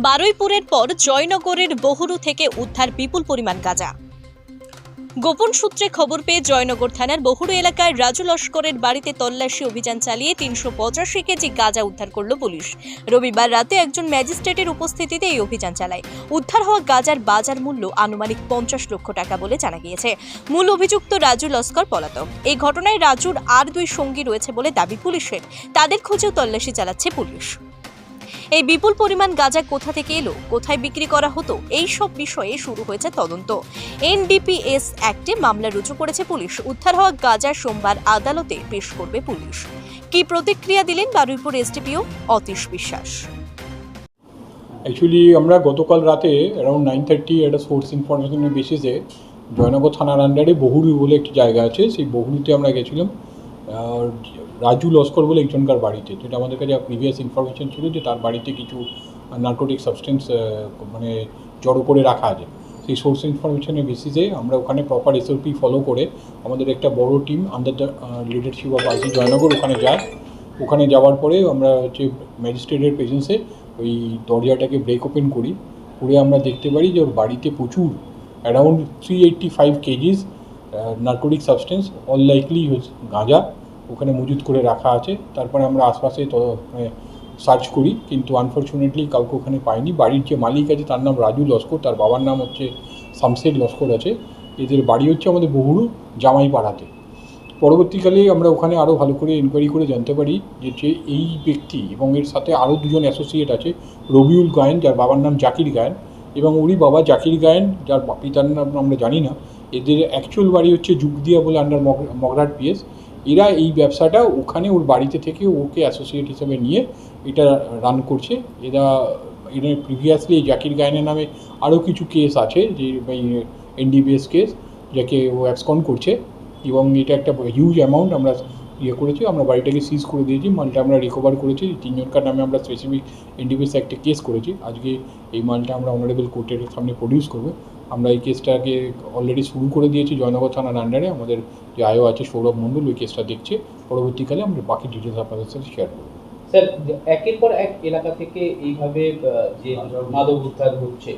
বারুইপুরের পর জয়নগরের বহুরু থেকে উদ্ধার বিপুল পরিমাণ গাঁজা। গোপন সূত্রে খবর পেয়ে জয়নগর থানার বহুরু এলাকায় রাজু লস্করের বাড়িতে তল্লাশি অভিযান চালিয়ে ৩৮৫ কেজি গাঁজা উদ্ধার করল পুলিশ। রবিবার রাতে একজন ম্যাজিস্ট্রেটের উপস্থিতিতে এই অভিযান চালায়। উদ্ধার হওয়া গাঁজার বাজার মূল্য আনুমানিক ৫০ লক্ষ টাকা বলে জানা গিয়েছে। মূল অভিযুক্ত রাজু লস্কর পলাতক। এই ঘটনায় রাজুর আর ২ সঙ্গী রয়েছে বলে দাবি পুলিশের। তাদের খোঁজেও তল্লাশি চালাচ্ছে পুলিশ। এই বিপুল পরিমাণ গাঁজা কোথা থেকে এলো, কোথায় বিক্রি করা হতো, এই সব বিষয়ে শুরু হয়েছে তদন্ত। এনডিপিএস অ্যাক্টে মামলা রুজু করেছে পুলিশ। উদ্ধার হওয়া গাঁজা সোমবার আদালতে পেশ করবে পুলিশ। কি প্রতিক্রিয়া দিলেন বারুইপুর এসডিপিও অতীশ বিশ্বাস। অ্যাকচুয়ালি আমরা গতকাল রাতে অ্যারাউন্ড 9:30 একটা সোর্স ইনফরমেশনের বেসিসে জয়নগর থানার আন্ডারে বহুরু বলে একটি জায়গা আছে, সেই বহুরুতে আমরা গেছিলাম রাজু লস্কর বলে একজনকার বাড়িতে, যেটা আমাদের কাছে প্রিভিয়াস ইনফরমেশন ছিল যে তার বাড়িতে কিছু নার্কোটিক সাবস্টেন্স মানে জড়ো করে রাখা আছে। সেই সোর্স ইনফরমেশনের বেসিসে আমরা ওখানে প্রপার এসওপি ফলো করে আমাদের একটা বড় team under the leadership of IC Joynagar ওখানে যায়। ওখানে যাওয়ার পরে আমরা হচ্ছে ম্যাজিস্ট্রেটের প্রেজেন্সে ওই দরজাটাকে ব্রেক ওপেন করি, করে আমরা দেখতে পারি যে ওর বাড়িতে প্রচুর around 385 KGs narcotic substance, all likely গাঁজা ওখানে মজুত করে রাখা আছে। তারপরে আমরা আশপাশে সার্চ করি, কিন্তু আনফর্চুনেটলি কাউকে ওখানে পাইনি। বাড়ির যে মালিক আছে তার নাম রাজু লস্কর, তার বাবার নাম হচ্ছে শামশের লস্কর আছে। এদের বাড়ি হচ্ছে আমাদের বহুরু জামাইপাড়াতে। পরবর্তীকালে আমরা ওখানে আরও ভালো করে এনকোয়ারি করে জানতে পারি যে এই ব্যক্তি এবং এর সাথে আরও দুজন অ্যাসোসিয়েট আছে, রবিউল গায়েন যার বাবার নাম জাকির গায়েন এবং ওরই বাবা জাকির গায়েন যার পিতার নাম আমরা জানি না। এদের অ্যাকচুয়াল বাড়ি হচ্ছে যুগদিয়া বলে আন্ডার মগরাট পিএস। এরা এই ব্যবসাটা ওখানে ওর বাড়িতে থেকে ওকে অ্যাসোসিয়েট হিসেবে নিয়ে এটা রান করছে। এরা প্রিভিয়াসলি জাকির গায়েনের নামে আরও কিছু কেস আছে, যে এনডিপিএস কেস, যাকে ও অ্যাবসকন্ড করছে, এবং এটা একটা হিউজ অ্যামাউন্ট আমরা করেছি। আমরা বাড়িটাকে সিজ করে দিয়েছি, মালটা আমরা রিকভার করেছি। 3 জনকার নামে আমরা স্পেসিফিক এনডিপিএস একটা কেস করেছি। আজকে এই মালটা আমরা অনারেবল কোর্টের সামনে প্রডিউস করবো। আমরা এই কেসটাকে অলরেডি শুরু করে দিয়েছি জয়নগর থানার আন্ডারে। আমাদের যে আয়ও আছে সৌরভ মণ্ডল, ওই কেসটা দেখছে। পরবর্তীকালে আমরা বাকি ডিটেলস আপনাদের সাথে শেয়ার করবো। স্যার, একের পর এক এলাকা থেকে এইভাবে যে মাদক উদ্ধার হচ্ছে,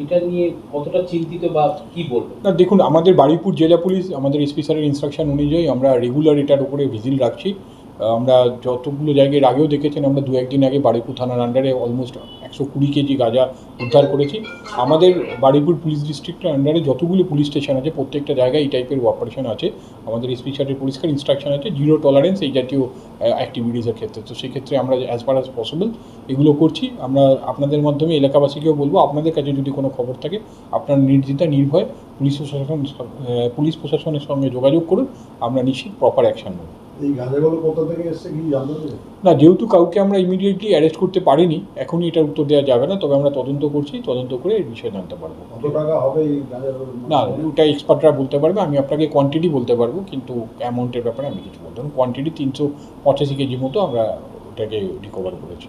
এটা নিয়ে কতটা চিন্তিত বা কি বলবো? না দেখুন, আমাদের বারুইপুর জেলা পুলিশ আমাদের এসপি স্যারের ইনস্ট্রাকশন অনুযায়ী আমরা রেগুলার এটার উপরে ভিজিল রাখছি। আমরা যতগুলো জায়গায় আগেও দেখেছেন, আমরা 2-1 দিন আগে বারুইপুর থানার আন্ডারে অলমোস্ট 120 কেজি গাঁজা উদ্ধার করেছি। আমাদের বারুইপুর পুলিশ ডিস্ট্রিক্টের আন্ডারে যতগুলো পুলিশ স্টেশন আছে প্রত্যেকটা জায়গায় এই টাইপের অপারেশন আছে। আমাদের এসপি স্যারের পরিষ্কার ইনস্ট্রাকশন আছে জিরো টলারেন্স এই জাতীয় অ্যাক্টিভিটিসের ক্ষেত্রে। তো সেক্ষেত্রে আমরা অ্যাজ ফার অ্যাজ পসিবল এগুলো করছি। আমরা আপনাদের মাধ্যমে এলাকাবাসীকেও বলবো, আপনাদের কাছে যদি কোনো খবর থাকে আপনার নির্দ্বিধা নির্ভয় পুলিশ প্রশাসনের সঙ্গে যোগাযোগ করুন, আমরা নিশ্চিত প্রপার অ্যাকশন নেব। এই গাঁজাগুলো কোথা থেকে এসেছে কি জানতে পারবেন? না, যেহেতু কাউকে আমরা ইমিডিয়েটলি অ্যারেস্ট করতে পারিনি, এখনই এটার উত্তর দেওয়া যাবে না। তবে আমরা তদন্ত করছি, তদন্ত করে এই বিষয়ে জানতে পারবো। কত টাকা হবে এই গাঁজার? না, ওটা এক্সপার্টরা বলতে পারবে। আমি আপনাকে কোয়ান্টিটি বলতে পারবো, কিন্তু অ্যামাউন্টের ব্যাপারে আমি কিছু বলতে পারবো। কোয়ান্টিটি 385 কেজি মতো আমরা ওটাকে রিকভার করেছি।